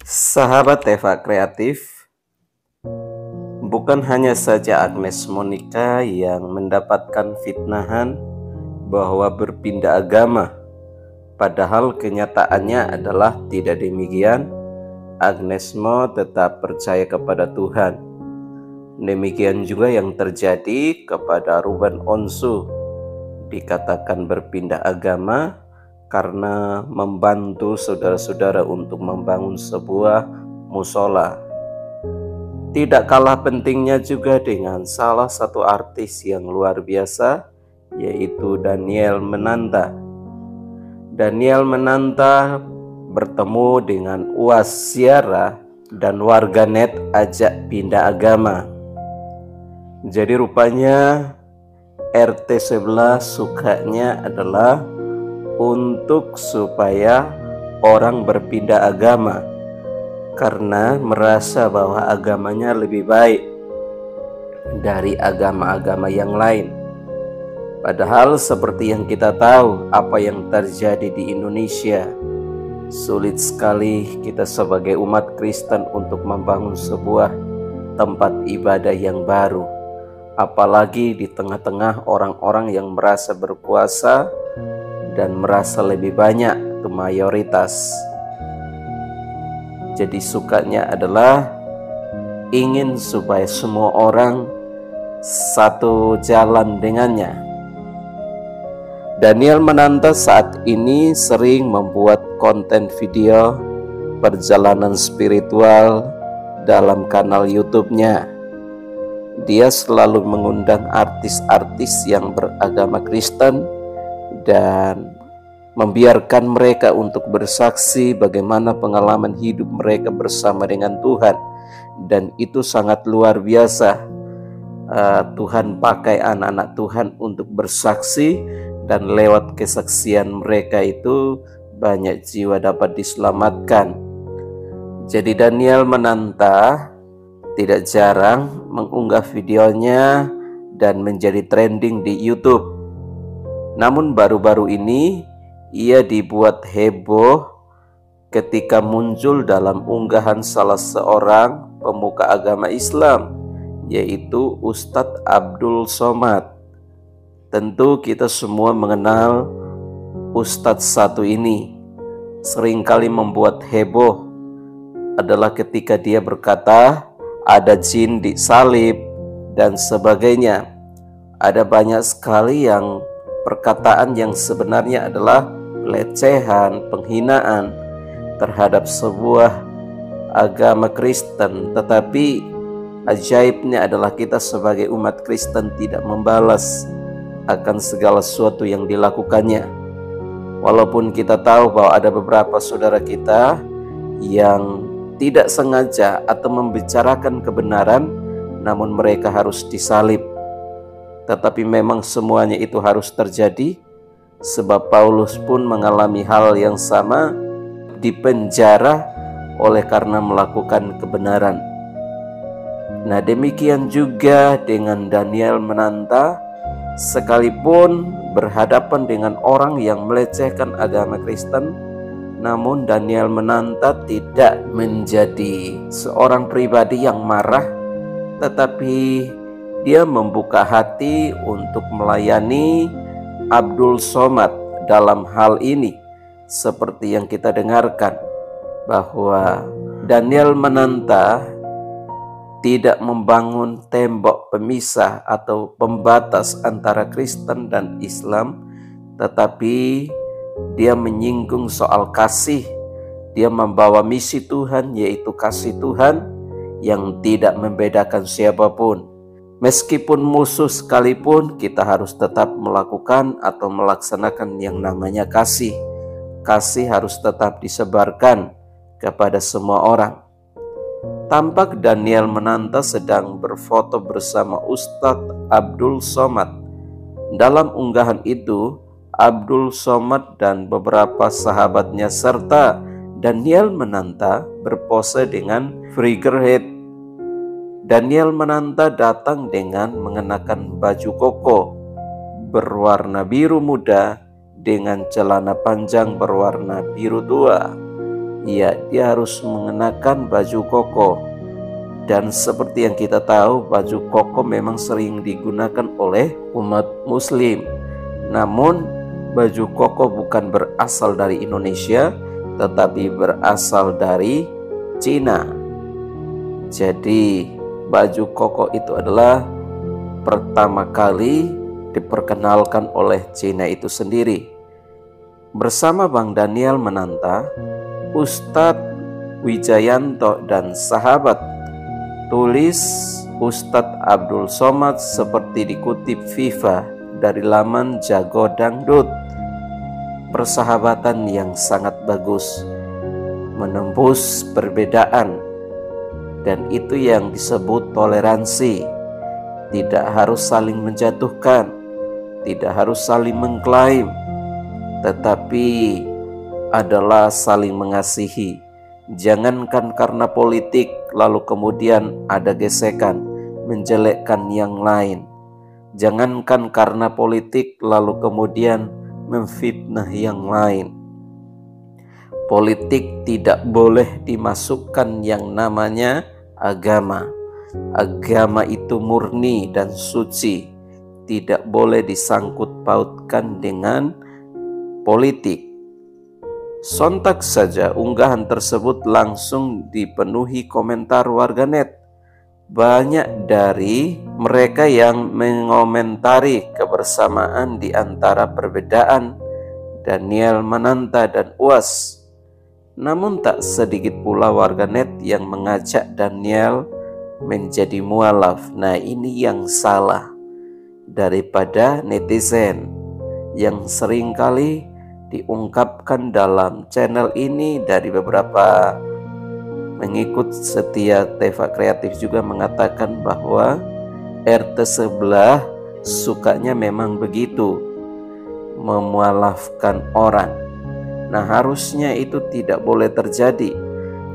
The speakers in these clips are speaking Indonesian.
Sahabat Eva Kreatif, bukan hanya saja Agnes Monica yang mendapatkan fitnahan bahwa berpindah agama, padahal kenyataannya adalah tidak demikian. Agnes Mo tetap percaya kepada Tuhan. Demikian juga yang terjadi kepada Ruben Onsu, dikatakan berpindah agama karena membantu saudara-saudara untuk membangun sebuah musola. Tidak kalah pentingnya juga dengan salah satu artis yang luar biasa, yaitu Daniel Mananta. Daniel Mananta bertemu dengan UAS Siara dan warganet ajak pindah agama. Jadi rupanya RT sebelah sukanya adalah untuk supaya orang berpindah agama karena merasa bahwa agamanya lebih baik dari agama-agama yang lain. Padahal seperti yang kita tahu apa yang terjadi di Indonesia, sulit sekali kita sebagai umat Kristen untuk membangun sebuah tempat ibadah yang baru, apalagi di tengah-tengah orang-orang yang merasa berkuasa dan merasa lebih banyak, itu mayoritas. Jadi sukanya adalah ingin supaya semua orang satu jalan dengannya. Daniel Mananta saat ini sering membuat konten video perjalanan spiritual dalam kanal YouTube-nya. Dia selalu mengundang artis-artis yang beragama Kristen dan membiarkan mereka untuk bersaksi bagaimana pengalaman hidup mereka bersama dengan Tuhan. Dan itu sangat luar biasa. Tuhan pakai anak-anak Tuhan untuk bersaksi, dan lewat kesaksian mereka itu banyak jiwa dapat diselamatkan. Jadi Daniel Mananta tidak jarang mengunggah videonya dan menjadi trending di YouTube. Namun baru-baru ini ia dibuat heboh ketika muncul dalam unggahan salah seorang pemuka agama Islam, yaitu Ustadz Abdul Somad. Tentu kita semua mengenal Ustadz satu ini. Seringkali membuat heboh adalah ketika dia berkata ada jin disalib dan sebagainya. Ada banyak sekali yang perkataan yang sebenarnya adalah pelecehan, penghinaan terhadap sebuah agama Kristen. Tetapi ajaibnya adalah kita sebagai umat Kristen tidak membalas akan segala sesuatu yang dilakukannya. Walaupun kita tahu bahwa ada beberapa saudara kita yang tidak sengaja atau membicarakan kebenaran, namun mereka harus disalib. Tetapi memang semuanya itu harus terjadi, sebab Paulus pun mengalami hal yang sama, dipenjara oleh karena melakukan kebenaran. Nah, demikian juga dengan Daniel Mananta, sekalipun berhadapan dengan orang yang melecehkan agama Kristen, namun Daniel Mananta tidak menjadi seorang pribadi yang marah, tetapi dia membuka hati untuk melayani Abdul Somad dalam hal ini. Seperti yang kita dengarkan bahwa Daniel Mananta tidak membangun tembok pemisah atau pembatas antara Kristen dan Islam, tetapi dia menyinggung soal kasih. Dia membawa misi Tuhan, yaitu kasih Tuhan yang tidak membedakan siapapun. Meskipun musuh sekalipun, kita harus tetap melakukan atau melaksanakan yang namanya kasih. Kasih harus tetap disebarkan kepada semua orang. Tampak Daniel Mananta sedang berfoto bersama Ustadz Abdul Somad. Dalam unggahan itu, Abdul Somad dan beberapa sahabatnya serta Daniel Mananta berpose dengan figurehead. Daniel Mananta datang dengan mengenakan baju koko berwarna biru muda dengan celana panjang berwarna biru tua. ya dia harus mengenakan baju koko. Dan seperti yang kita tahu, baju koko memang sering digunakan oleh umat muslim. Namun baju koko bukan berasal dari Indonesia, tetapi berasal dari Cina. Jadi baju koko itu adalah pertama kali diperkenalkan oleh Cina itu sendiri. Bersama Bang Daniel Mananta, Ustadz Wijayanto dan sahabat, tulis Ustadz Abdul Somad seperti dikutip Viva dari laman Jago Dangdut. Persahabatan yang sangat bagus, menembus perbedaan, dan itu yang disebut toleransi. Tidak harus saling menjatuhkan, tidak harus saling mengklaim, tetapi adalah saling mengasihi. Jangankan karena politik lalu kemudian ada gesekan, menjelekkan yang lain. Jangankan karena politik lalu kemudian memfitnah yang lain. Politik tidak boleh dimasukkan yang namanya agama. Agama itu murni dan suci, tidak boleh disangkut pautkan dengan politik. Sontak saja unggahan tersebut langsung dipenuhi komentar warganet. Banyak dari mereka yang mengomentari kebersamaan di antara perbedaan Daniel Mananta dan UAS. Namun tak sedikit pula warganet yang mengajak Daniel menjadi mualaf. Nah, ini yang salah daripada netizen yang seringkali diungkapkan dalam channel ini. Dari beberapa mengikut setia Teva Kreatif juga mengatakan bahwa RT sebelah sukanya memang begitu, memualafkan orang. Nah, harusnya itu tidak boleh terjadi,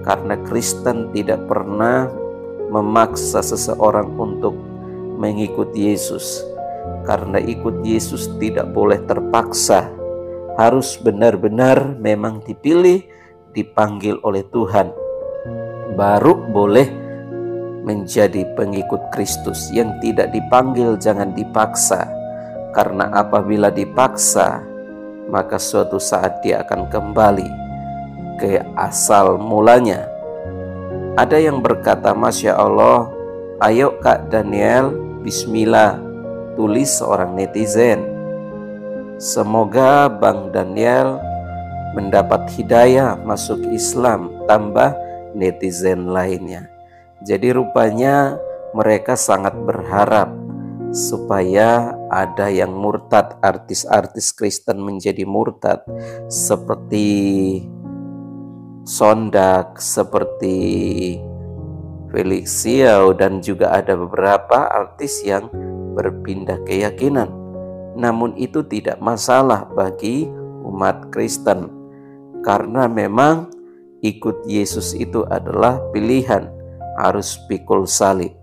karena Kristen tidak pernah memaksa seseorang untuk mengikuti Yesus. Karena ikut Yesus tidak boleh terpaksa, harus benar-benar memang dipilih, dipanggil oleh Tuhan, baru boleh menjadi pengikut Kristus. Yang tidak dipanggil jangan dipaksa, karena apabila dipaksa maka suatu saat dia akan kembali ke asal mulanya. Ada yang berkata, Masya Allah, ayo Kak Daniel, bismillah, tulis seorang netizen. Semoga Bang Daniel mendapat hidayah masuk Islam, tambah netizen lainnya. Jadi rupanya mereka sangat berharap supaya ada yang murtad, artis-artis Kristen menjadi murtad, seperti Sondak, seperti Felix Xiao, dan juga ada beberapa artis yang berpindah keyakinan. Namun itu tidak masalah bagi umat Kristen, karena memang ikut Yesus itu adalah pilihan, harus pikul salib.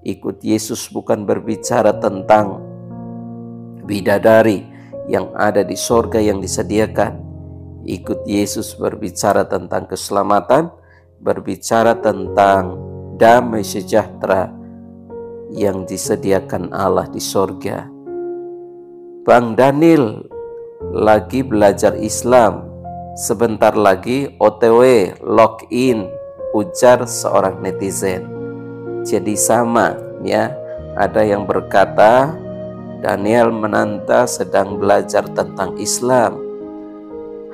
Ikut Yesus bukan berbicara tentang bidadari yang ada di sorga yang disediakan. Ikut Yesus berbicara tentang keselamatan, berbicara tentang damai sejahtera yang disediakan Allah di sorga. Bang Daniel lagi belajar Islam, sebentar lagi OTW login, ujar seorang netizen. Jadi sama ya, ada yang berkata Daniel Mananta sedang belajar tentang Islam.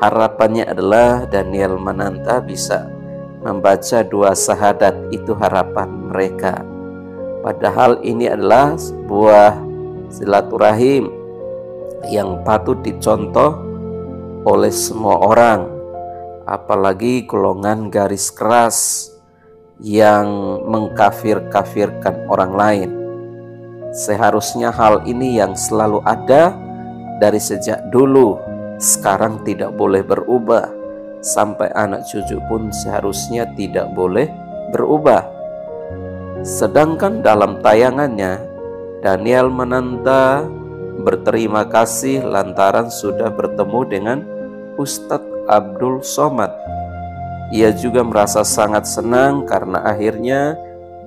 Harapannya adalah Daniel Mananta bisa membaca 2 syahadat, itu harapan mereka. Padahal ini adalah sebuah silaturahim yang patut dicontoh oleh semua orang, apalagi golongan garis keras yang mengkafir-kafirkan orang lain. Seharusnya hal ini yang selalu ada dari sejak dulu, sekarang tidak boleh berubah. Sampai anak cucu pun seharusnya tidak boleh berubah. Sedangkan dalam tayangannya, Daniel Mananta berterima kasih lantaran sudah bertemu dengan Ustadz Abdul Somad. Ia juga merasa sangat senang karena akhirnya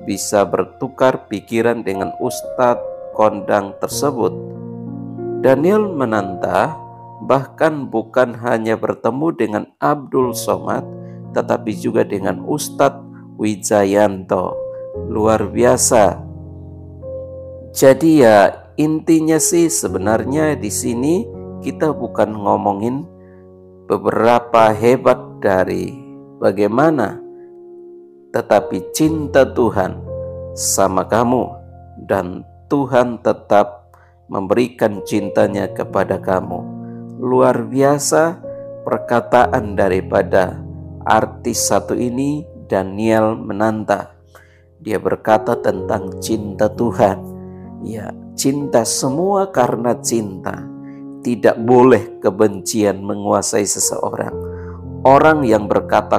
bisa bertukar pikiran dengan Ustadz kondang tersebut. Daniel menantah bahkan bukan hanya bertemu dengan Abdul Somad, tetapi juga dengan Ustadz Wijayanto. Luar biasa. Jadi ya intinya sih sebenarnya di sini kita bukan ngomongin beberapa hebat dari bagaimana, tetapi cinta Tuhan sama kamu dan Tuhan tetap memberikan cintanya kepada kamu. Luar biasa perkataan daripada artis satu ini, Daniel Mananta. Dia berkata tentang cinta Tuhan. Ya, cinta semua karena cinta. Tidak boleh kebencian menguasai seseorang. Orang yang berkata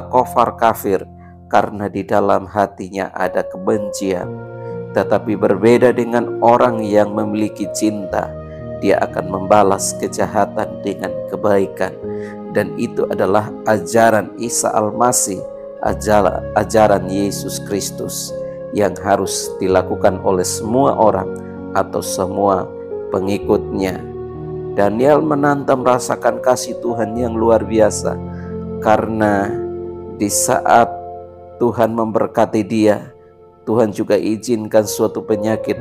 kafir karena di dalam hatinya ada kebencian. Tetapi berbeda dengan orang yang memiliki cinta. Dia akan membalas kejahatan dengan kebaikan. Dan itu adalah ajaran Isa Al-Masih, ajaran Yesus Kristus yang harus dilakukan oleh semua orang atau semua pengikutnya. Daniel Mananta merasakan kasih Tuhan yang luar biasa karena di saat Tuhan memberkati dia, Tuhan juga izinkan suatu penyakit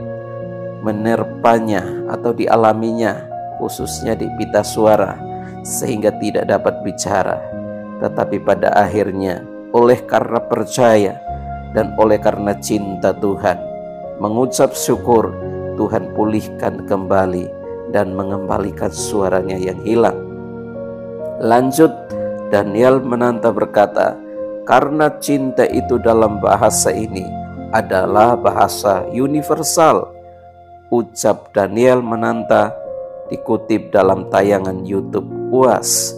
menerpanya atau dialaminya, khususnya di pita suara, sehingga tidak dapat bicara. Tetapi pada akhirnya oleh karena percaya dan oleh karena cinta Tuhan, mengucap syukur, Tuhan pulihkan kembali dan mengembalikan suaranya yang hilang. Lanjut, Daniel Mananta berkata, karena cinta itu dalam bahasa ini adalah bahasa universal. Ucap Daniel Mananta dikutip dalam tayangan YouTube UAS.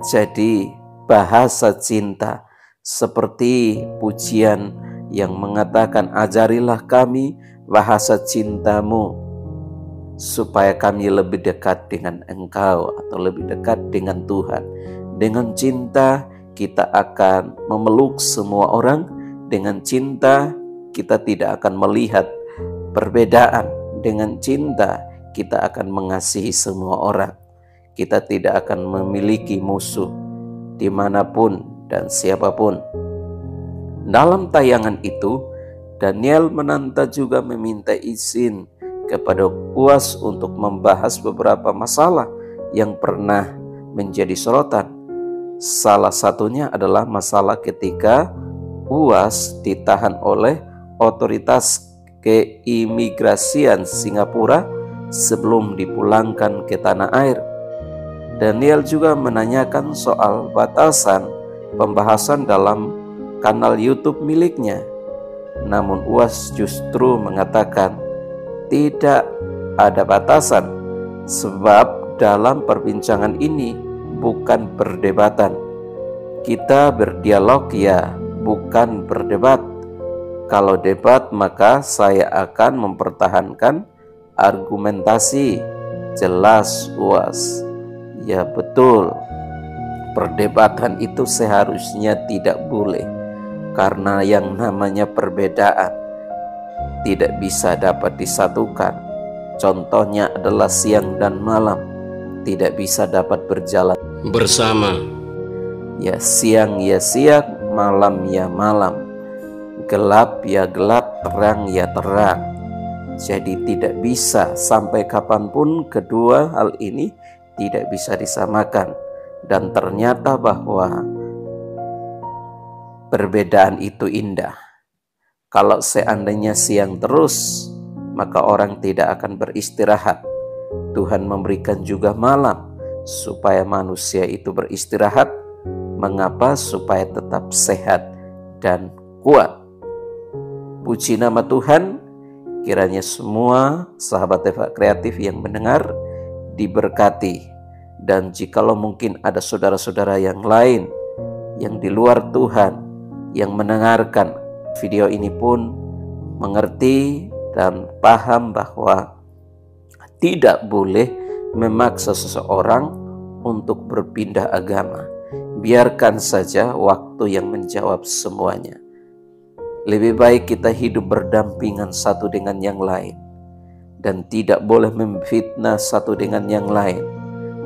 Jadi bahasa cinta seperti pujian yang mengatakan, ajarilah kami bahasa cintamu supaya kami lebih dekat dengan Engkau atau lebih dekat dengan Tuhan. Dengan cinta kita akan memeluk semua orang. Dengan cinta kita tidak akan melihat perbedaan. Dengan cinta kita akan mengasihi semua orang. Kita tidak akan memiliki musuh dimanapun dan siapapun. Dalam tayangan itu, Daniel Mananta juga meminta izin kepada UAS untuk membahas beberapa masalah yang pernah menjadi sorotan. Salah satunya adalah masalah ketika UAS ditahan oleh otoritas keimigrasian Singapura sebelum dipulangkan ke tanah air. Daniel juga menanyakan soal batasan pembahasan dalam kanal YouTube miliknya. Namun UAS justru mengatakan tidak ada batasan, sebab dalam perbincangan ini bukan perdebatan. Kita berdialog ya, bukan berdebat. Kalau debat maka saya akan mempertahankan argumentasi. Jelas UAS. Ya betul, perdebatan itu seharusnya tidak boleh, karena yang namanya perbedaan tidak bisa dapat disatukan. Contohnya adalah siang dan malam tidak bisa dapat berjalan bersama. Ya siang ya siang, malam ya malam, gelap ya gelap, terang ya terang. Jadi tidak bisa, sampai kapanpun kedua hal ini tidak bisa disamakan. Dan ternyata bahwa perbedaan itu indah. Kalau seandainya siang terus, maka orang tidak akan beristirahat. Tuhan memberikan juga malam supaya manusia itu beristirahat. Mengapa? Supaya tetap sehat dan kuat. Puji nama Tuhan. Kiranya semua sahabat Eva Kreatif yang mendengar diberkati. Dan jikalau mungkin ada saudara-saudara yang lain yang di luar Tuhan yang mendengarkan video ini pun mengerti dan paham bahwa tidak boleh memaksa seseorang untuk berpindah agama. Biarkan saja waktu waktu yang menjawab semuanya. Lebih baik kita hidup berdampingan satu dengan yang lain dan tidak boleh memfitnah satu dengan yang lain.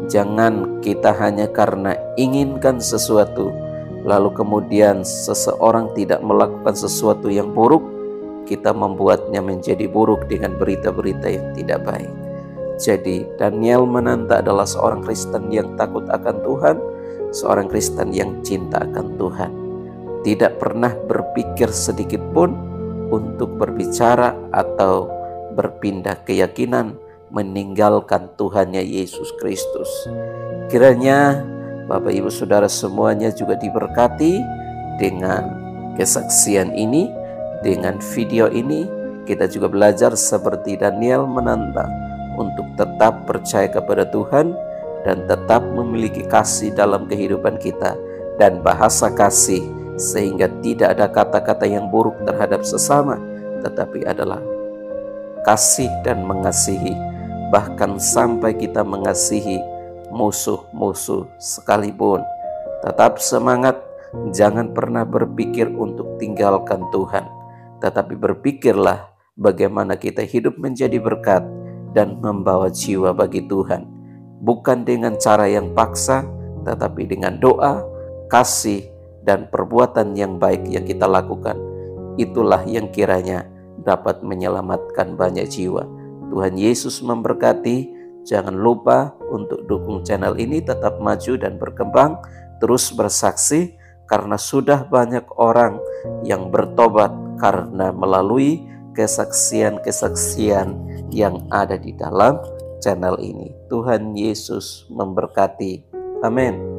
Jangan kita hanya karena inginkan sesuatu, lalu kemudian seseorang tidak melakukan sesuatu yang buruk, kita membuatnya menjadi buruk dengan berita-berita yang tidak baik. Jadi Daniel Mananta adalah seorang Kristen yang takut akan Tuhan, seorang Kristen yang cinta akan Tuhan. Tidak pernah berpikir sedikit pun untuk berbicara atau berpindah keyakinan meninggalkan Tuhannya Yesus Kristus. Kiranya Bapak Ibu Saudara semuanya juga diberkati dengan kesaksian ini, dengan video ini. Kita juga belajar seperti Daniel Mananta untuk tetap percaya kepada Tuhan dan tetap memiliki kasih dalam kehidupan kita dan bahasa kasih, sehingga tidak ada kata-kata yang buruk terhadap sesama, tetapi adalah kasih dan mengasihi, bahkan sampai kita mengasihi musuh-musuh sekalipun. Tetap semangat, jangan pernah berpikir untuk tinggalkan Tuhan, tetapi berpikirlah bagaimana kita hidup menjadi berkat dan membawa jiwa bagi Tuhan, bukan dengan cara yang paksa, tetapi dengan doa, kasih, dan perbuatan yang baik yang kita lakukan. Itulah yang kiranya dapat menyelamatkan banyak jiwa. Tuhan Yesus memberkati. Jangan lupa untuk dukung channel ini tetap maju dan berkembang, terus bersaksi, karena sudah banyak orang yang bertobat karena melalui kesaksian-kesaksian yang ada di dalam channel ini. Tuhan Yesus memberkati. Amin.